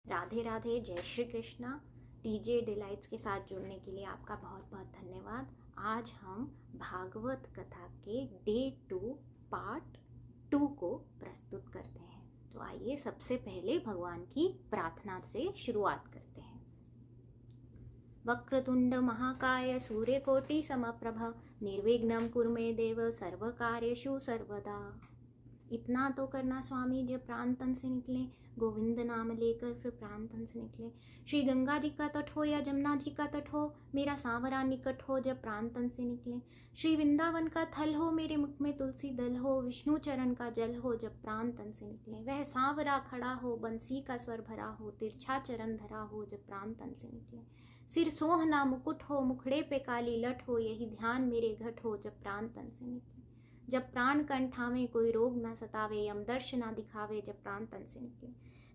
राधे राधे, जय Shri Krishna. TJ delights के साथ जुड़ने के लिए आपका बहुत बहुत धन्यवाद। आज हम भागवत कथा के डे 2 पार्ट 2 को प्रस्तुत करते हैं। तो आइए सबसे पहले भगवान की प्रार्थना से शुरुआत करते हैं। वक्रतुंड महाकाय सूर्यकोटि समप्रभ निर्विघ्नं कुरु मे देव सर्वकार्येषु सर्वदा। इतना तो करना स्वामी जब प्राण तन से निकले, गोविंद नाम लेकर फिर प्राण तन से निकले। श्री गंगा जी का तट हो या जमुना जी का तट हो, मेरा सांवरा निकट हो जब प्राण तन से निकले। श्री वृंदावन का थल हो, मेरे मुख में तुलसी दल हो, विष्णु चरण का जल हो जब प्राण तन से निकले। वह सांवरा खड़ा हो, बंसी का स्वर भरा हो, तिरछा चरण धरा हो जब प्राण तन से निकले। सिर सोहना मुकुट हो, मुखड़े पे काली लट हो, यही ध्यान मेरे घट हो जब प्राण तन से निकले। जब प्राण कंठावे कोई रोग ना सतावे, यम दर्श ना दिखावे जब प्राण तन से निकले।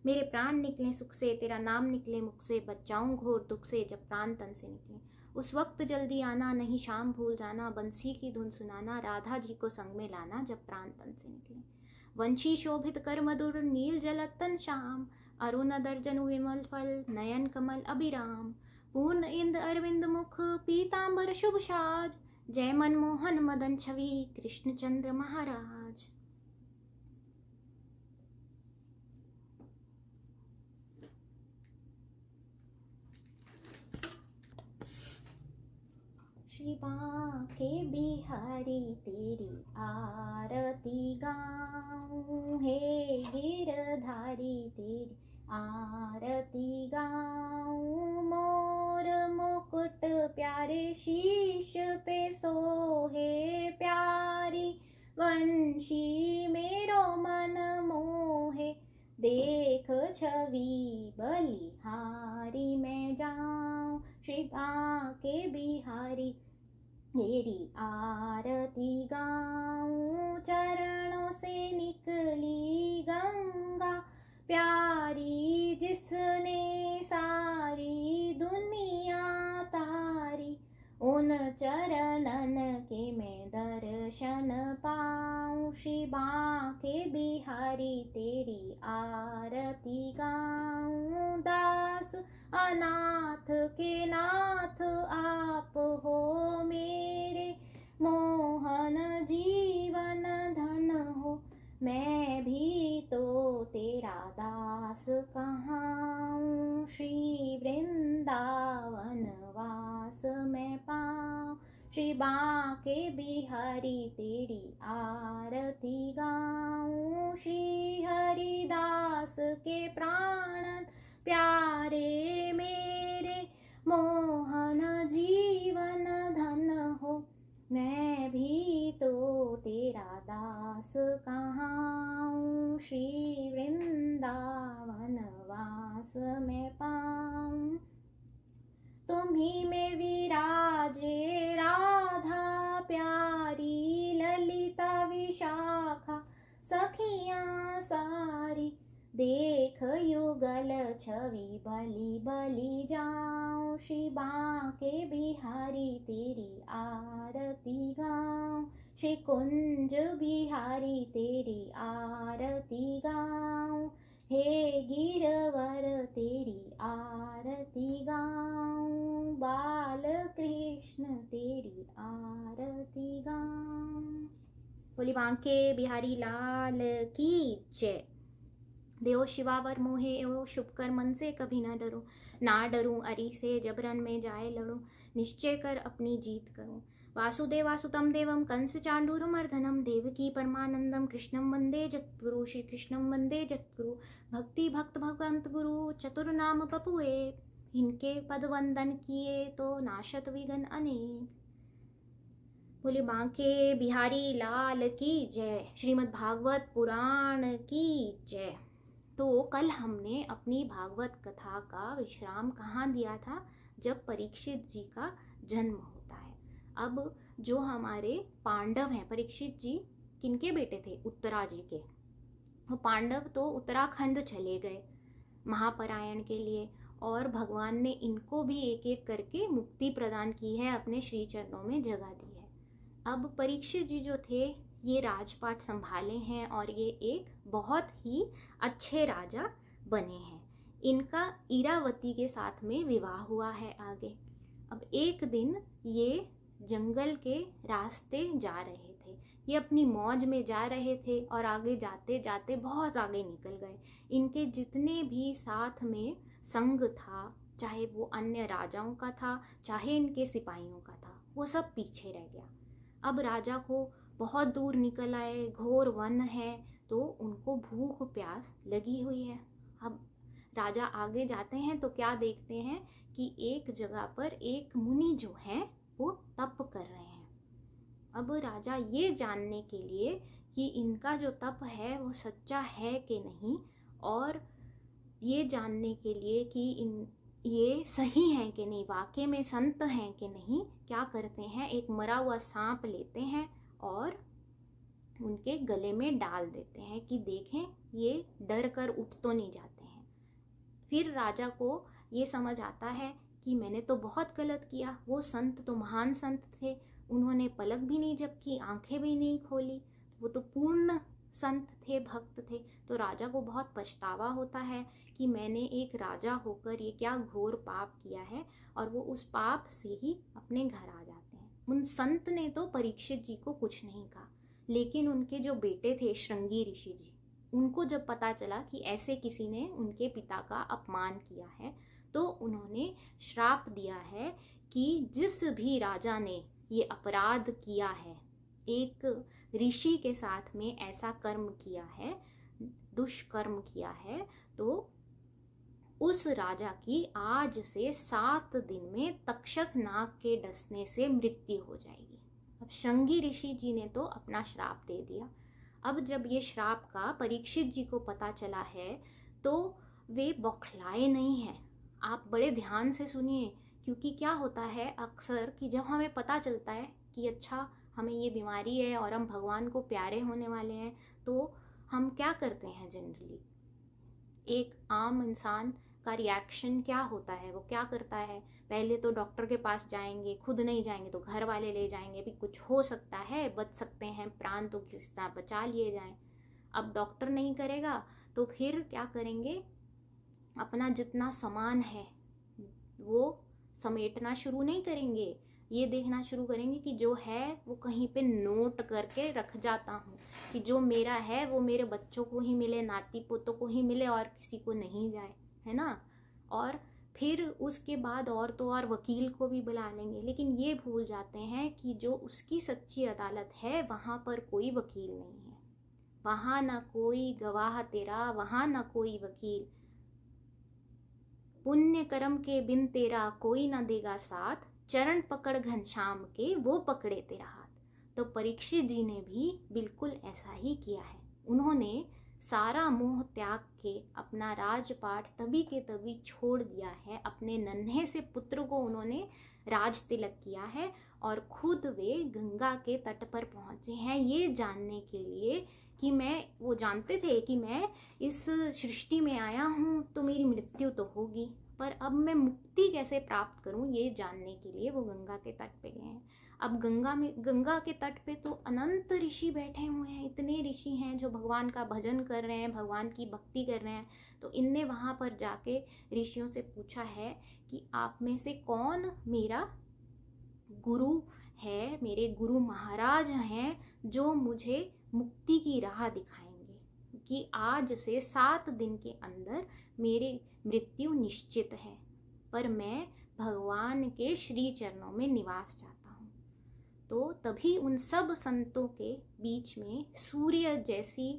मेरे प्राण निकले सुख से, तेरा नाम निकले मुख से, बच जाऊं घोर दुख से जब प्राण तन से निकले। उस वक्त जल्दी आना, नहीं शाम भूल जाना, बंसी की धुन सुनाना, राधा जी को संग में लाना जब प्राण तन से निकले। वंशी शोभित कर मधुर नील जलतन श्याम, अरुण दर्जन विमल फल, नयन कमल अभिराम। पूर्ण इंद अरविंद मुख, पीतांबर शुभ साज, जय मनमोहन मदन छवि, कृष्णचंद्र महाराज। श्री बांके बिहारी तेरी आरती गाऊं, हे गिरधारी तेरी आरती गाऊं। मोर मुकुट प्यारे शीश पे सोहे, प्यारी वंशी मेरो मन मोहे। देख छवि बलिहारी मैं जाऊं, श्री बांके बिहारी तेरी आरती गाऊं। चरणों से निकली गंगा प्यारी, जिसने सारी दुनिया तारी। उन चरणन के मैं दर्शन पाऊं, श्री बांके बिहारी तेरी आरती गाऊं। दास अनाथ के नाथ आप हो मेरे, मोहन जीवन धन हो। मैं भी तो तेरा दास कहाऊं, श्री वृंदावन वास मैं पाऊं। श्री बांके बिहारी तेरी आरती गाऊं। श्री हरिदास के प्राण प्यारे मेरे, मोहन जीवन धन हो। मैं भी तो तेरा दास कहाऊं, श्री वृंदावन वास मैं पाऊं। तुम्ही में विराजे राधा प्यारी, ललिता विशाखा सखियां सारी। देख युगल छवि बलि बलि जाऊं, श्री बांके बिहारी तेरी आरती गाऊं। श्री कुंज बिहारी तेरी आरती गाऊं, हे गिरवर तेरी आरती गाऊं। बाल कृष्ण तेरी आरती गाऊं। बोली बांके बिहारी लाल की जय। देव शिवावर मोहे एवं शुभ कर मन से कभी ना डरूं, ना डरूं अरि से जबरन में जाए लड़ूं। निश्चय कर अपनी जीत करूं। वासुदेवासुतं देवं कंस चांडूरमर्दनं, देवकी परमानंदं कृष्णं वंदे जगद्गुरु। श्री कृष्णं वंदे जगद्गुरु, भक्ति भक्त भगवंत गुरु। चतुर्नाम बपुए, इनके पद वंदन किए तो नाशत विघ्न अनेक। बोले बांके बिहारी लाल की जय। श्रीमद् भागवत पुराण की जय। तो कल हमने अपनी भागवत कथा का विश्राम कहाँ दिया था? जब परीक्षित जी का जन्म होता है। अब जो हमारे पांडव हैं, परीक्षित जी किनके बेटे थे? उत्तरा जी के। वो पांडव तो उत्तराखंड चले गए महापरायण के लिए, और भगवान ने इनको भी एक एक करके मुक्ति प्रदान की है, अपने श्री चरणों में जगह दी है। अब परीक्षित जी जो थे ये राजपाट संभाले हैं और ये एक बहुत ही अच्छे राजा बने हैं। इनका इरावती के साथ में विवाह हुआ है आगे। अब एक दिन ये जंगल के रास्ते जा रहे थे, ये अपनी मौज में जा रहे थे और आगे जाते जाते बहुत आगे निकल गए। इनके जितने भी साथ में संग था, चाहे वो अन्य राजाओं का था चाहे इनके सिपाहियों का था, वो सब पीछे रह गया। अब राजा को बहुत दूर निकल आए, घोर वन है, तो उनको भूख प्यास लगी हुई है। अब राजा आगे जाते हैं तो क्या देखते हैं कि एक जगह पर एक मुनि जो है वो तप कर रहे हैं। अब राजा ये जानने के लिए कि इनका जो तप है वो सच्चा है कि नहीं, और ये जानने के लिए कि ये सही है कि नहीं, वाकई में संत हैं कि नहीं, क्या करते हैं, एक मरा हुआ सांप लेते हैं और उनके गले में डाल देते हैं कि देखें ये डर कर उठ तो नहीं जाते हैं। फिर राजा को ये समझ आता है कि मैंने तो बहुत गलत किया, वो संत तो महान संत थे, उन्होंने पलक भी नहीं झपकी, आंखें भी नहीं खोली, वो तो पूर्ण संत थे, भक्त थे। तो राजा को बहुत पछतावा होता है कि मैंने एक राजा होकर ये क्या घोर पाप किया है, और वो उस पाप से ही अपने घर आ जाते हैं। उन संत ने तो परीक्षित जी को कुछ नहीं कहा, लेकिन उनके जो बेटे थे श्रृंगी ऋषि जी, उनको जब पता चला कि ऐसे किसी ने उनके पिता का अपमान किया है, तो उन्होंने श्राप दिया है कि जिस भी राजा ने ये अपराध किया है, एक ऋषि के साथ में ऐसा कर्म किया है, दुष्कर्म किया है, तो उस राजा की आज से 7 दिन में तक्षक नाग के डसने से मृत्यु हो जाएगी। अब श्रृंगी ऋषि जी ने तो अपना श्राप दे दिया। अब जब ये श्राप का परीक्षित जी को पता चला है तो वे बौखलाए नहीं हैं। आप बड़े ध्यान से सुनिए, क्योंकि क्या होता है अक्सर कि जब हमें पता चलता है कि अच्छा हमें ये बीमारी है और हम भगवान को प्यारे होने वाले हैं, तो हम क्या करते हैं जनरली, एक आम इंसान का रिएक्शन क्या होता है, वो क्या करता है, पहले तो डॉक्टर के पास जाएंगे, खुद नहीं जाएंगे तो घर वाले ले जाएंगे, भी कुछ हो सकता है, बच सकते हैं, प्राण तो किसी तरह बचा लिए जाएं। अब डॉक्टर नहीं करेगा तो फिर क्या करेंगे, अपना जितना सामान है वो समेटना शुरू नहीं करेंगे, ये देखना शुरू करेंगे कि जो है वो कहीं पे नोट करके रख जाता हूँ, कि जो मेरा है वो मेरे बच्चों को ही मिले, नाती पोतों को ही मिले और किसी को नहीं जाए, है ना। और फिर उसके बाद और तो और वकील को भी बुला लेंगे, लेकिन ये भूल जाते हैं कि जो उसकी सच्ची अदालत है वहाँ पर कोई वकील नहीं है, वहाँ ना कोई गवाह तेरा, वहाँ ना कोई वकील, पुण्य कर्म के बिन तेरा कोई ना देगा साथ, चरण पकड़ घनश्याम के वो पकड़े तेरा हाथ। तो परीक्षित जी ने भी बिल्कुल ऐसा ही किया है। उन्होंने सारा मोह त्याग के अपना राजपाट तभी के तभी छोड़ दिया है, अपने नन्हे से पुत्र को उन्होंने राज तिलक किया है और खुद वे गंगा के तट पर पहुंचे हैं, ये जानने के लिए कि मैं, वो जानते थे कि मैं इस सृष्टि में आया हूँ तो मेरी मृत्यु तो होगी, पर अब मैं मुक्ति कैसे प्राप्त करूँ ये जानने के लिए वो गंगा के तट पे गए हैं। अब गंगा के तट पे तो अनंत ऋषि बैठे हुए हैं, इतने ऋषि हैं जो भगवान का भजन कर रहे हैं, भगवान की भक्ति कर रहे हैं। तो इनने वहाँ पर जाके ऋषियों से पूछा है कि आप में से कौन मेरा गुरु है, मेरे गुरु महाराज हैं जो मुझे मुक्ति की राह दिखाएंगे, कि आज से 7 दिन के अंदर मेरी मृत्यु निश्चित है, पर मैं भगवान के श्री चरणों में निवास चाहता हूँ। तो तभी उन सब संतों के बीच में सूर्य जैसी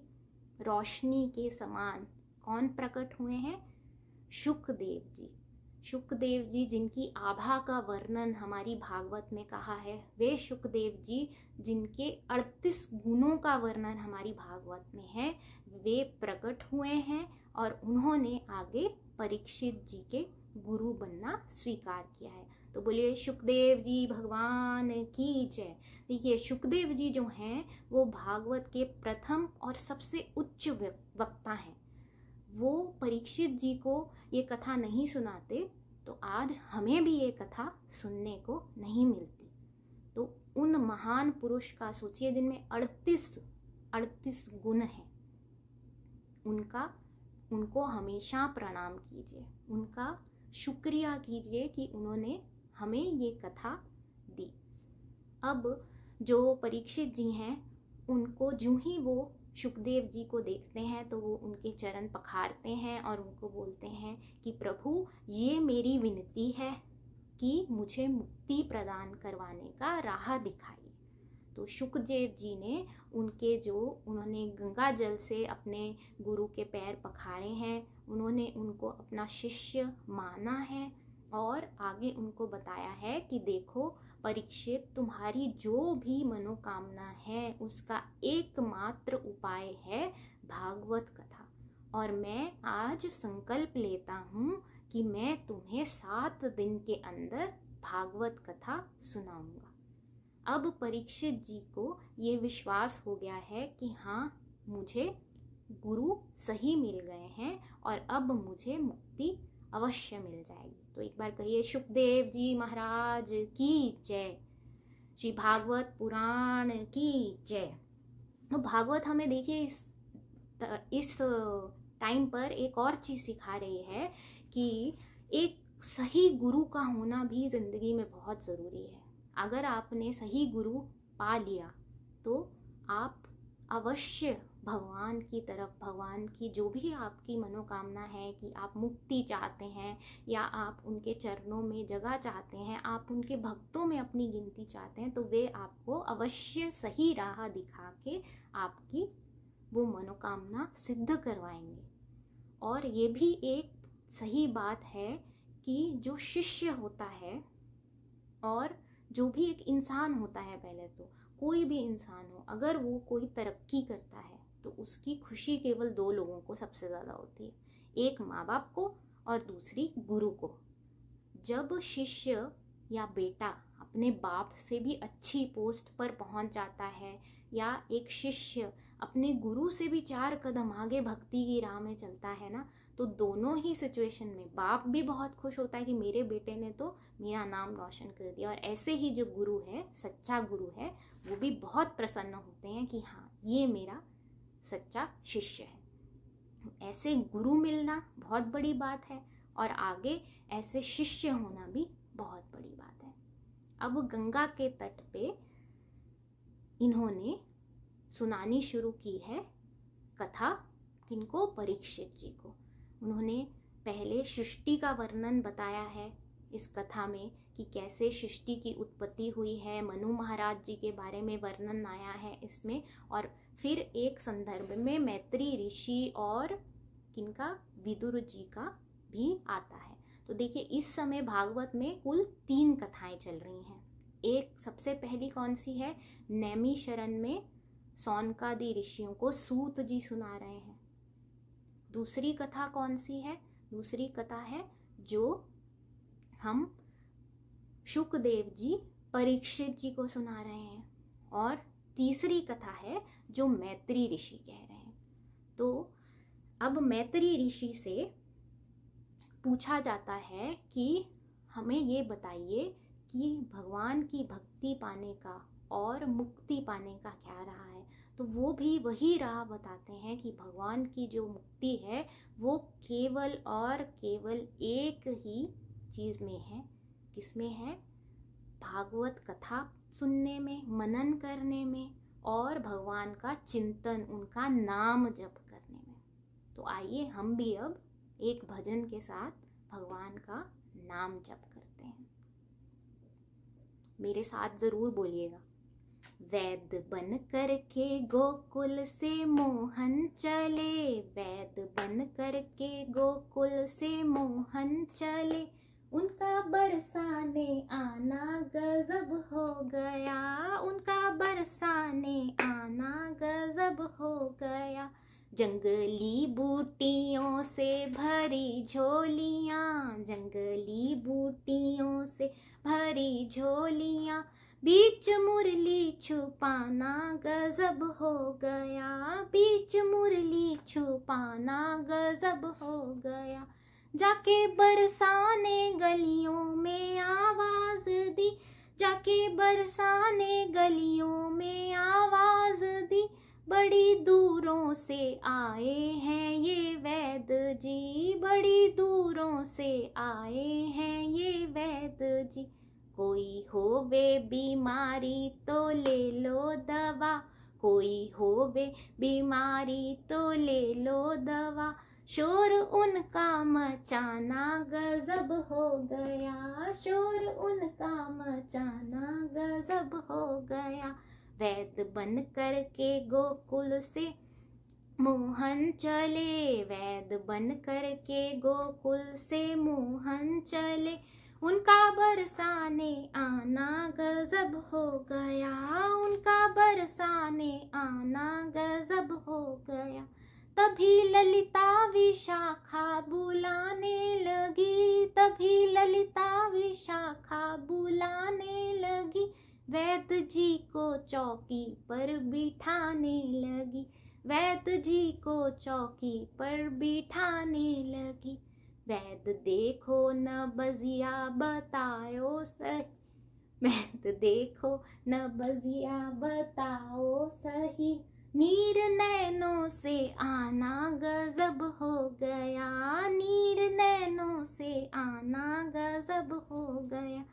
रोशनी के समान कौन प्रकट हुए हैं, शुकदेव जी। शुकदेव जी जिनकी आभा का वर्णन हमारी भागवत में कहा है, वे शुकदेव जी जिनके 38 गुणों का वर्णन हमारी भागवत में है, वे प्रकट हुए हैं और उन्होंने आगे परीक्षित जी के गुरु बनना स्वीकार किया है। तो बोलिए शुकदेव जी भगवान की जय। देखिए शुकदेव जी जो हैं वो भागवत के प्रथम और सबसे उच्च वक्ता हैं। वो परीक्षित जी को ये कथा नहीं सुनाते तो आज हमें भी ये कथा सुनने को नहीं मिलती। तो उन महान पुरुष का सोचिए जिनमें 38 गुण हैं, उनका उनको हमेशा प्रणाम कीजिए, उनका शुक्रिया कीजिए कि उन्होंने हमें ये कथा दी। अब जो परीक्षित जी हैं, उनको जो ही वो शुकदेव जी को देखते हैं तो वो उनके चरण पखारते हैं और उनको बोलते हैं कि प्रभु, ये मेरी विनती है कि मुझे मुक्ति प्रदान करवाने का राह दिखाइए। तो शुकदेव जी ने उन्होंने गंगा जल से अपने गुरु के पैर पखारे हैं, उन्होंने उनको अपना शिष्य माना है और आगे उनको बताया है कि देखो परीक्षित, तुम्हारी जो भी मनोकामना है उसका एकमात्र उपाय है भागवत कथा, और मैं आज संकल्प लेता हूँ कि मैं तुम्हें 7 दिन के अंदर भागवत कथा सुनाऊंगा। अब परीक्षित जी को ये विश्वास हो गया है कि हाँ, मुझे गुरु सही मिल गए हैं और अब मुझे मुक्ति अवश्य मिल जाएगी। तो एक बार कहिए, शुकदेव जी महाराज की जय, श्री भागवत पुराण की जय। तो भागवत हमें देखिए इस टाइम पर एक और चीज़ सिखा रही है कि एक सही गुरु का होना भी ज़िंदगी में बहुत ज़रूरी है। अगर आपने सही गुरु पा लिया तो आप अवश्य भगवान की तरफ, भगवान की जो भी आपकी मनोकामना है कि आप मुक्ति चाहते हैं या आप उनके चरणों में जगह चाहते हैं, आप उनके भक्तों में अपनी गिनती चाहते हैं, तो वे आपको अवश्य सही राह दिखा के आपकी वो मनोकामना सिद्ध करवाएंगे। और ये भी एक सही बात है कि जो शिष्य होता है और जो भी एक इंसान होता है, पहले तो कोई भी इंसान हो, अगर वो कोई तरक्की करता है तो उसकी खुशी केवल 2 लोगों को सबसे ज़्यादा होती है, एक माँ बाप को और दूसरी गुरु को। जब शिष्य या बेटा अपने बाप से भी अच्छी पोस्ट पर पहुंच जाता है या एक शिष्य अपने गुरु से भी 4 कदम आगे भक्ति की राह में चलता है ना, तो दोनों ही सिचुएशन में बाप भी बहुत खुश होता है कि मेरे बेटे ने तो मेरा नाम रोशन कर दिया, और ऐसे ही जो गुरु है, सच्चा गुरु है, वो भी बहुत प्रसन्न होते हैं कि हाँ, ये मेरा सच्चा शिष्य है। ऐसे गुरु मिलना बहुत बड़ी बात है और आगे ऐसे शिष्य होना भी बहुत बड़ी बात है। अब गंगा के तट पे इन्होंने सुनानी शुरू की है कथा, किनको? परीक्षित जी को। उन्होंने पहले सृष्टि का वर्णन बताया है इस कथा में कि कैसे सृष्टि की उत्पत्ति हुई है, मनु महाराज जी के बारे में वर्णन आया है इसमें, और फिर एक संदर्भ में मैत्री ऋषि और किनका, विदुर जी का भी आता है। तो देखिए इस समय भागवत में कुल 3 कथाएं चल रही हैं। एक सबसे पहली कौन सी है? नैमिषारण्य में सौनकादि ऋषियों को सूत जी सुना रहे हैं। दूसरी कथा कौन सी है? दूसरी कथा है जो हम शुकदेव जी परीक्षित जी को सुना रहे हैं, और तीसरी कथा है जो मैत्री ऋषि कह रहे हैं। तो अब मैत्री ऋषि से पूछा जाता है कि हमें ये बताइए कि भगवान की भक्ति पाने का और मुक्ति पाने का क्या रहा है। तो वो भी वही राह बताते हैं कि भगवान की जो मुक्ति है वो केवल और केवल एक ही चीज़ में है। किसमें है? भागवत कथा सुनने में, मनन करने में और भगवान का चिंतन, उनका नाम जप करने में। तो आइए हम भी अब एक भजन के साथ भगवान का नाम जप करते हैं। मेरे साथ जरूर बोलिएगा। वैद बन करके गोकुल से मोहन चले, वैद बन करके गोकुल से मोहन चले, उनका बरसाने आना गजब हो गया, उनका बरसाने आना गजब हो गया। जंगली बूटियों से भरी झोलियाँ, जंगली बूटियों से भरी झोलियाँ, बीच मुरली छुपाना गजब हो गया, बीच मुरली छुपाना गजब हो गया। जाके बरसाने गलियों में आवाज दी, जाके बरसाने गलियों में आवाज दी, बड़ी दूरों से आए हैं ये वैद वैद्य जी, बड़ी दूरों से आए हैं ये वैद्य जी। कोई होवे बीमारी तो ले लो दवा, कोई होवे बीमारी तो ले लो दवा। शोर उनका मचाना गजब हो गया, शोर उनका मचाना गजब हो गया। वैद्य बन कर के गोकुल से मोहन चले, वैद्य बन कर के गोकुल से मोहन चले। उनका बरसाने आना गजब हो गया, उनका बरसाने आना गजब हो गया। तभी ललिता विशाखा बुलाने लगी, तभी ललिता विशाखा बुलाने लगी। वैद्य जी को चौकी पर बिठाने लगी, वैद्य जी को चौकी पर बिठाने लगी। वैद्य देखो न बजिया बताओ सही, वैद्य देखो न बजिया बताओ सही। नीर नैनों से आना गजब हो गया, नीर नैनों से आना गजब हो गया।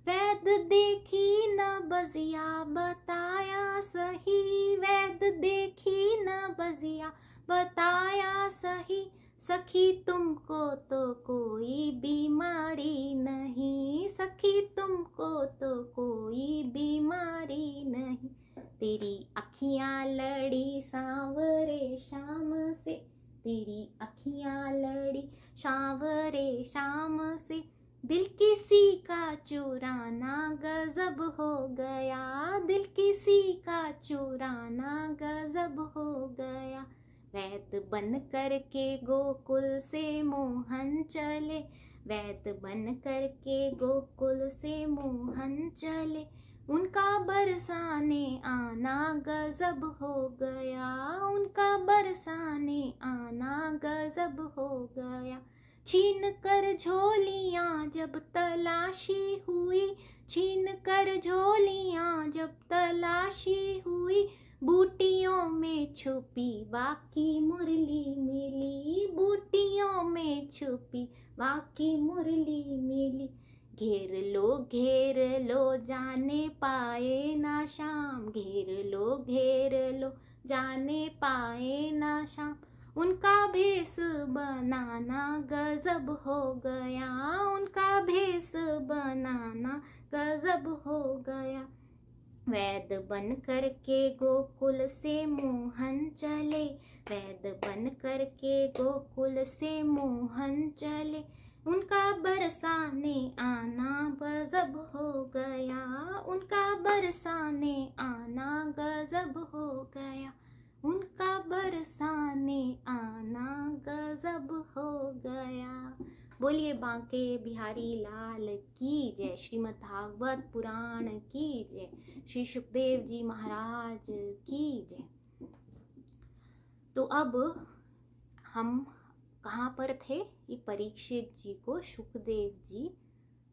वैद्य देखी न बजिया बताया सही, वैद्य देखी न बजिया बताया सही। सखी तुमको तो कोई बीमारी नहीं, सखी तुमको तो कोई बीमारी नहीं। तेरी अखियां लड़ी सांवरे शाम से, तेरी अखियां लड़ी सांवरे शाम से। दिल किसी का चुराना गजब हो गया, दिल किसी का चुराना गजब हो गया। वैद्य बन कर के गोकुल से मोहन चले, वैद्य बन कर के गोकुल से मोहन चले। उनका बरसाने आना गजब हो गया, उनका बरसाने आना गजब हो गया। छीन कर झोलियाँ जब तलाशी हुई, छीन कर झोलियाँ जब तलाशी हुई। बूटियों में छुपी बाकी मुरली मिली, बूटियों में छुपी बाकी मुरली मिली। घेर लो जाने पाए ना शाम, घेर लो जाने पाए ना शाम। उनका भेष बनाना गजब हो गया, उनका भेष बनाना गजब हो गया। वैद्य बन कर के गोकुल से मोहन चले, वैद्य बन कर के गोकुल से मोहन चले। उनका बरसाने आना गजब हो गया, उनका बरसाने आना गजब हो गया, उनका बरसाने आना गजब हो गया। बोलिए बांके बिहारी लाल की जय, श्रीमद् भागवत पुराण की जय, श्री सुखदेव जी महाराज की जय। तो अब हम कहाँ पर थे? ये परीक्षित जी को सुखदेव जी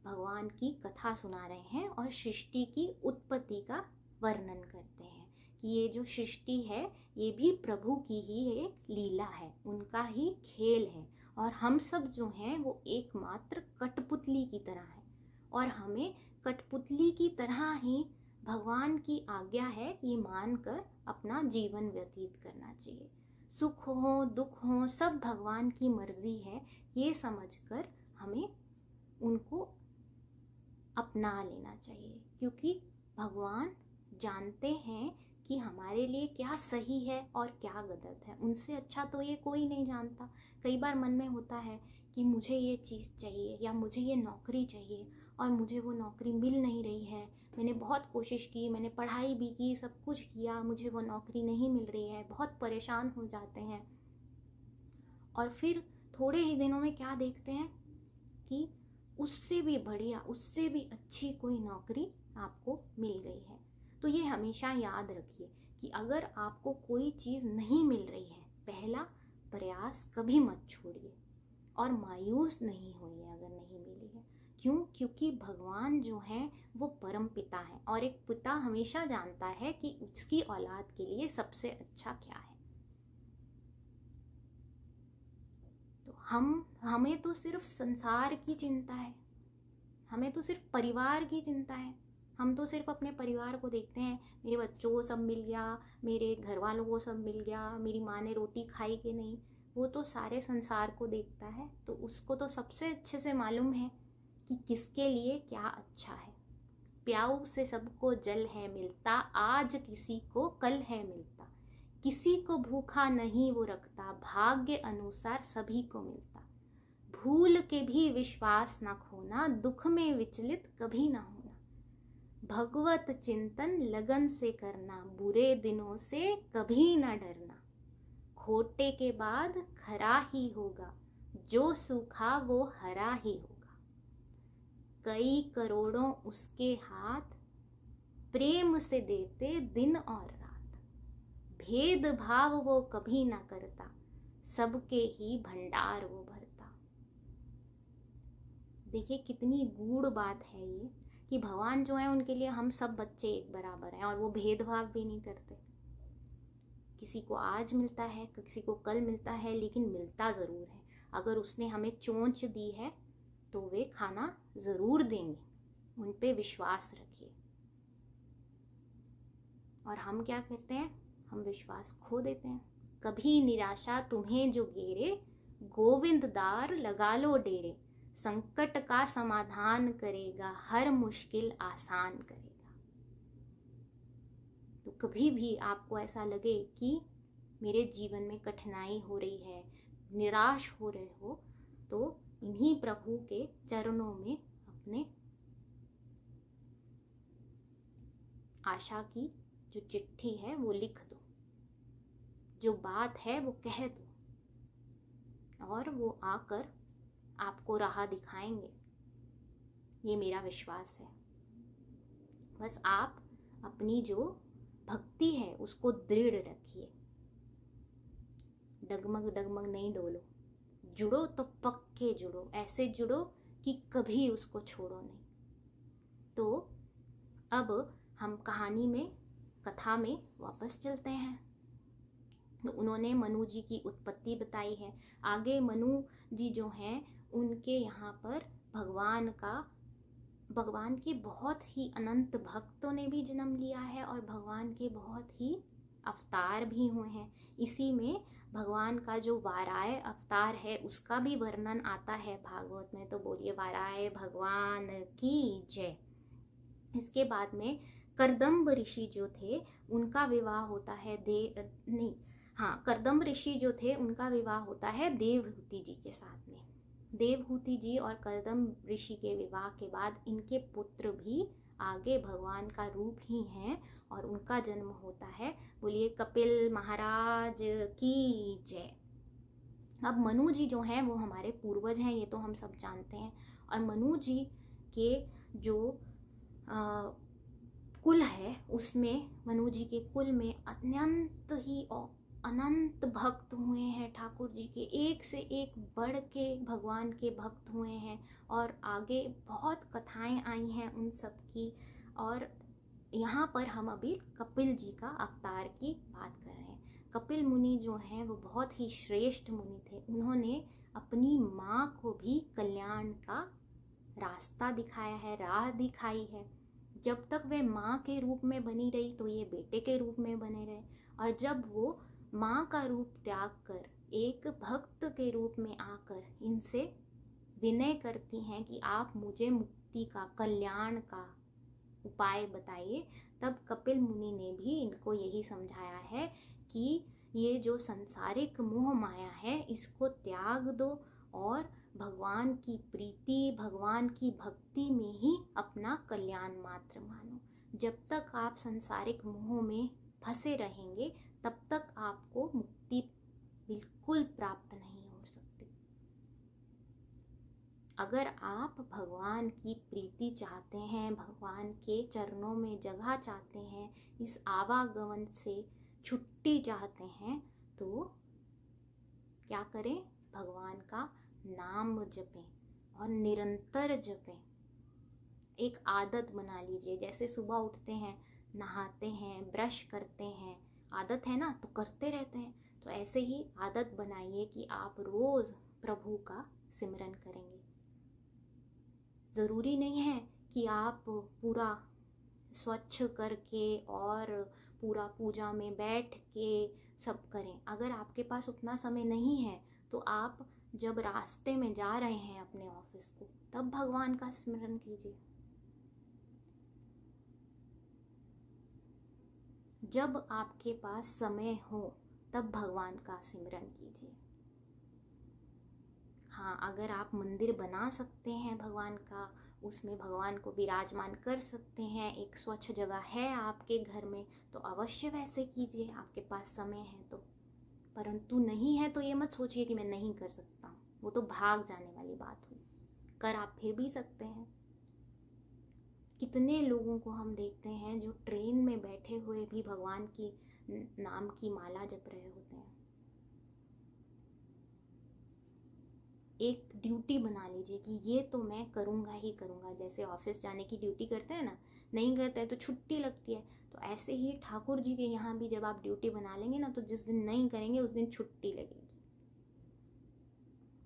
भगवान की कथा सुना रहे हैं और सृष्टि की उत्पत्ति का वर्णन करते हैं कि ये जो सृष्टि है ये भी प्रभु की ही एक लीला है, उनका ही खेल है। और हम सब जो हैं वो एकमात्र कठपुतली की तरह हैं और हमें कठपुतली की तरह ही भगवान की आज्ञा है ये मानकर अपना जीवन व्यतीत करना चाहिए। सुख हो दुख हो सब भगवान की मर्जी है, ये समझकर हमें उनको अपना लेना चाहिए, क्योंकि भगवान जानते हैं कि हमारे लिए क्या सही है और क्या गलत है। उनसे अच्छा तो ये कोई नहीं जानता। कई बार मन में होता है कि मुझे ये चीज़ चाहिए या मुझे ये नौकरी चाहिए और मुझे वो नौकरी मिल नहीं रही है। मैंने बहुत कोशिश की, मैंने पढ़ाई भी की, सब कुछ किया, मुझे वो नौकरी नहीं मिल रही है। बहुत परेशान हो जाते हैं और फिर थोड़े ही दिनों में क्या देखते हैं कि उससे भी बढ़िया, उससे भी अच्छी कोई नौकरी आपको मिल गई है। तो ये हमेशा याद रखिए कि अगर आपको कोई चीज़ नहीं मिल रही है, पहला प्रयास कभी मत छोड़िए और मायूस नहीं होइए अगर नहीं मिली है। क्यों? क्योंकि भगवान जो हैं वो परम पिता हैं और एक पिता हमेशा जानता है कि उसकी औलाद के लिए सबसे अच्छा क्या है। हमें तो सिर्फ संसार की चिंता है, हमें तो सिर्फ परिवार की चिंता है। हम तो सिर्फ अपने परिवार को देखते हैं, मेरे बच्चों को सब मिल गया, मेरे घर वालों को सब मिल गया, मेरी माँ ने रोटी खाई कि नहीं। वो तो सारे संसार को देखता है, तो उसको तो सबसे अच्छे से मालूम है कि किसके लिए क्या अच्छा है। प्याऊ से सबको जल है मिलता, आज किसी को कल है मिलता। किसी को भूखा नहीं वो रखता, भाग्य अनुसार सभी को मिलता। भूल के भी विश्वास न खोना, दुख में विचलित कभी न होना। भगवत चिंतन लगन से करना, बुरे दिनों से कभी न डरना। खोटे के बाद खरा ही होगा, जो सूखा वो हरा ही होगा। कई करोड़ों उसके हाथ, प्रेम से देते दिन और रात। भेदभाव वो कभी ना करता, सबके ही भंडार वो भरता। देखिए कितनी गूढ़ बात है ये, कि भगवान जो है उनके लिए हम सब बच्चे एक बराबर हैं, और वो भेदभाव भी नहीं करते। किसी को आज मिलता है, किसी को कल मिलता है, लेकिन मिलता ज़रूर है। अगर उसने हमें चोंच दी है तो वे खाना ज़रूर देंगे, उन पे विश्वास रखिए। और हम क्या करते हैं, हम विश्वास खो देते हैं। कभी निराशा तुम्हें जो घेरे, गोविंद दार लगा लो डेरे। संकट का समाधान करेगा, हर मुश्किल आसान करेगा। तो कभी भी आपको ऐसा लगे कि मेरे जीवन में कठिनाई हो रही है, निराश हो रहे हो, तो इन्हीं प्रभु के चरणों में अपने आशा की जो चिट्ठी है वो लिख दो, जो बात है वो कह दो, और वो आकर आपको राह दिखाएंगे। ये मेरा विश्वास है। बस आप अपनी जो भक्ति है उसको दृढ़ रखिए, डगमग डगमग नहीं डोलो। जुड़ो तो पक्के जुड़ो, ऐसे जुड़ो कि कभी उसको छोड़ो नहीं। तो अब हम कहानी में, कथा में वापस चलते हैं। तो उन्होंने मनु जी की उत्पत्ति बताई है। आगे मनु जी जो हैं उनके यहाँ पर भगवान के बहुत ही अनंत भक्तों ने भी जन्म लिया है, और भगवान के बहुत ही अवतार भी हुए हैं। इसी में भगवान का जो वाराय अवतार है उसका भी वर्णन आता है भागवत में। तो बोलिए वाराय भगवान की जय। इसके बाद में करदम्ब ऋषि जो थे उनका विवाह होता है करदम्ब ऋषि जो थे उनका विवाह होता है देवहूति जी के साथ में। देवहूति जी और करदम्ब ऋषि के विवाह के बाद इनके पुत्र भी आगे भगवान का रूप ही हैं, और उनका जन्म होता है। बोलिए कपिल महाराज की जय। अब मनु जी जो हैं वो हमारे पूर्वज हैं, ये तो हम सब जानते हैं। और मनु जी के जो कुल है उसमें, मनु जी के कुल में अनंत भक्त हुए हैं ठाकुर जी के, एक से एक बढ़ के भगवान के भक्त हुए हैं। और आगे बहुत कथाएं आई हैं उन सब की। और यहाँ पर हम अभी कपिल जी का अवतार की बात कर रहे हैं। कपिल मुनि जो हैं वो बहुत ही श्रेष्ठ मुनि थे। उन्होंने अपनी माँ को भी कल्याण का रास्ता दिखाया है, राह दिखाई है। जब तक वे माँ के रूप में बनी रही तो ये बेटे के रूप में बने रहे, और जब वो माँ का रूप त्याग कर एक भक्त के रूप में आकर इनसे विनय करती हैं कि आप मुझे मुक्ति का, कल्याण का उपाय बताइए, तब कपिल मुनि ने भी इनको यही समझाया है कि ये जो सांसारिक मोह माया है इसको त्याग दो, और भगवान की प्रीति, भगवान की भक्ति में ही अपना कल्याण मात्र मानो। जब तक आप सांसारिक मोह में फंसे रहेंगे तब तक आपको मुक्ति बिल्कुल प्राप्त नहीं हो सकती। अगर आप भगवान की प्रीति चाहते हैं, भगवान के चरणों में जगह चाहते हैं, इस आवागमन से छुट्टी चाहते हैं, तो क्या करें, भगवान का नाम जपें और निरंतर जपें। एक आदत बना लीजिए, जैसे सुबह उठते हैं, नहाते हैं, ब्रश करते हैं, आदत है ना, तो करते रहते हैं। तो ऐसे ही आदत बनाइए कि आप रोज़ प्रभु का सिमरन करेंगे। ज़रूरी नहीं है कि आप पूरा स्वच्छ करके और पूरा पूजा में बैठ के सब करें। अगर आपके पास उतना समय नहीं है तो आप जब रास्ते में जा रहे हैं अपने ऑफिस को, तब भगवान का स्मरण कीजिए। जब आपके पास समय हो तब भगवान का सिमरन कीजिए। हाँ, अगर आप मंदिर बना सकते हैं भगवान का, उसमें भगवान को विराजमान कर सकते हैं, एक स्वच्छ जगह है आपके घर में, तो अवश्य वैसे कीजिए, आपके पास समय है तो। परंतु नहीं है तो ये मत सोचिए कि मैं नहीं कर सकता हूँ, वो तो भाग जाने वाली बात हुई। कर आप फिर भी सकते हैं। कितने लोगों को हम देखते हैं जो ट्रेन में बैठे हुए भी भगवान की नाम की माला जप रहे होते हैं। एक ड्यूटी बना लीजिए कि ये तो मैं करूँगा ही करूँगा। जैसे ऑफिस जाने की ड्यूटी करते हैं ना, नहीं करते हैं तो छुट्टी लगती है, तो ऐसे ही ठाकुर जी के यहाँ भी जब आप ड्यूटी बना लेंगे ना, तो जिस दिन नहीं करेंगे उस दिन छुट्टी लगेगी।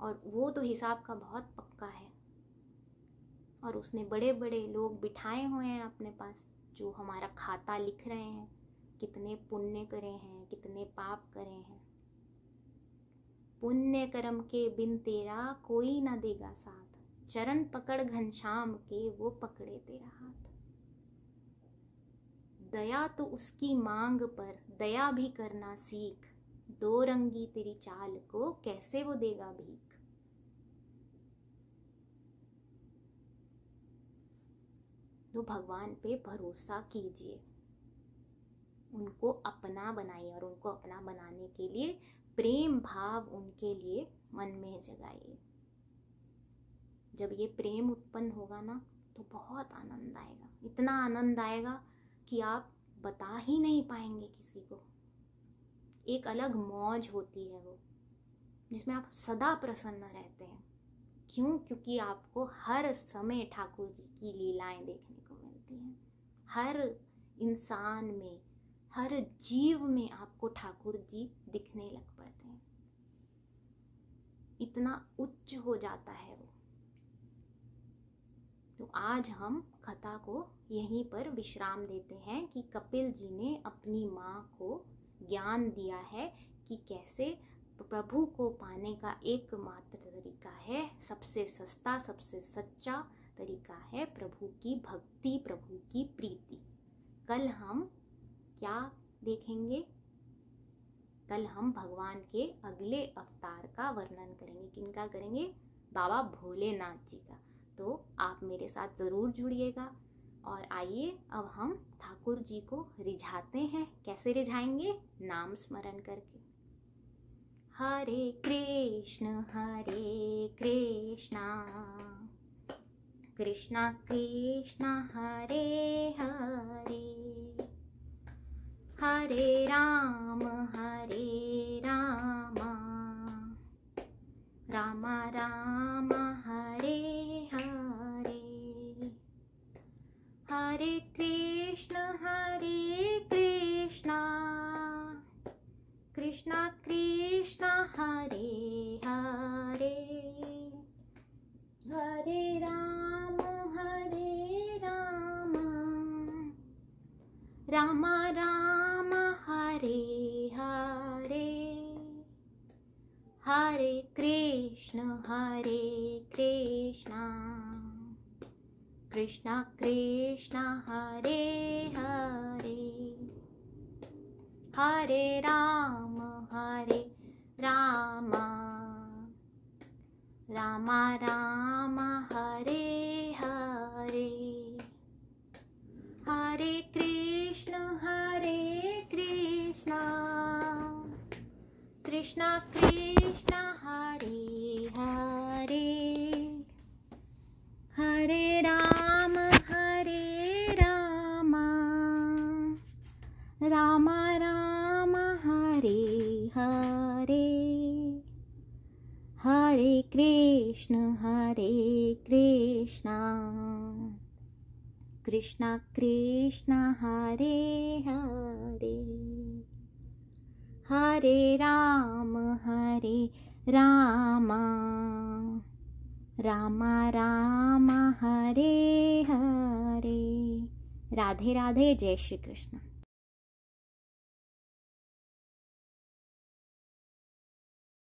और वो तो हिसाब का बहुत पक्का है, और उसने बड़े बड़े लोग बिठाए हुए हैं अपने पास जो हमारा खाता लिख रहे हैं, कितने पुण्य करे हैं, कितने पाप करे हैं। पुण्य कर्म के बिन तेरा कोई ना देगा साथ, चरण पकड़ घनश्याम के वो पकड़े तेरा हाथ। दया तो उसकी मांग पर दया भी करना सीख, दो रंगी तेरी चाल को कैसे वो देगा भीख। तो भगवान पे भरोसा कीजिए, उनको अपना बनाइए, और उनको अपना बनाने के लिए प्रेम भाव उनके लिए मन में जगाइए। जब ये प्रेम उत्पन्न होगा ना, तो बहुत आनंद आएगा, इतना आनंद आएगा कि आप बता ही नहीं पाएंगे किसी को। एक अलग मौज होती है वो, जिसमें आप सदा प्रसन्न रहते हैं। क्यों? क्योंकि आपको हर समय ठाकुर जी की लीलाएं देखने को मिलती हैं। हर इंसान में, हर जीव में आपको ठाकुर जी दिखने लग पड़ते हैं। इतना उच्च हो जाता है वो। तो आज हम कथा को यहीं पर विश्राम देते हैं कि कपिल जी ने अपनी माँ को ज्ञान दिया है कि कैसे प्रभु को पाने का एकमात्र तरीका है, सबसे सस्ता, सबसे सच्चा तरीका है प्रभु की भक्ति, प्रभु की प्रीति। कल हम क्या देखेंगे? कल हम भगवान के अगले अवतार का वर्णन करेंगे। किनका करेंगे? बाबा भोलेनाथ जी का। तो आप मेरे साथ ज़रूर जुड़िएगा। और आइए अब हम ठाकुर जी को रिझाते हैं। कैसे रिझाएंगे? नाम स्मरण करके। हरे कृष्ण कृष्णा कृष्णा हरे हरे, हरे राम राम राम हरे हरे, हरे कृष्ण कृष्णा कृष्णा हरे हरे, हरे राम राम राम हरे हरे, हरे कृष्ण कृष्णा कृष्णा हरे हरे, हरे राम राम राम हरे हरे, हरे कृष्ण कृष्णा कृष्णा हरे हरे, हरे राम राम राम हरे हरे, हरे कृष्ण कृष्णा कृष्णा हरे हरे, हरे राम रामा रामा हरे हरे। राधे राधे। जय श्री कृष्ण।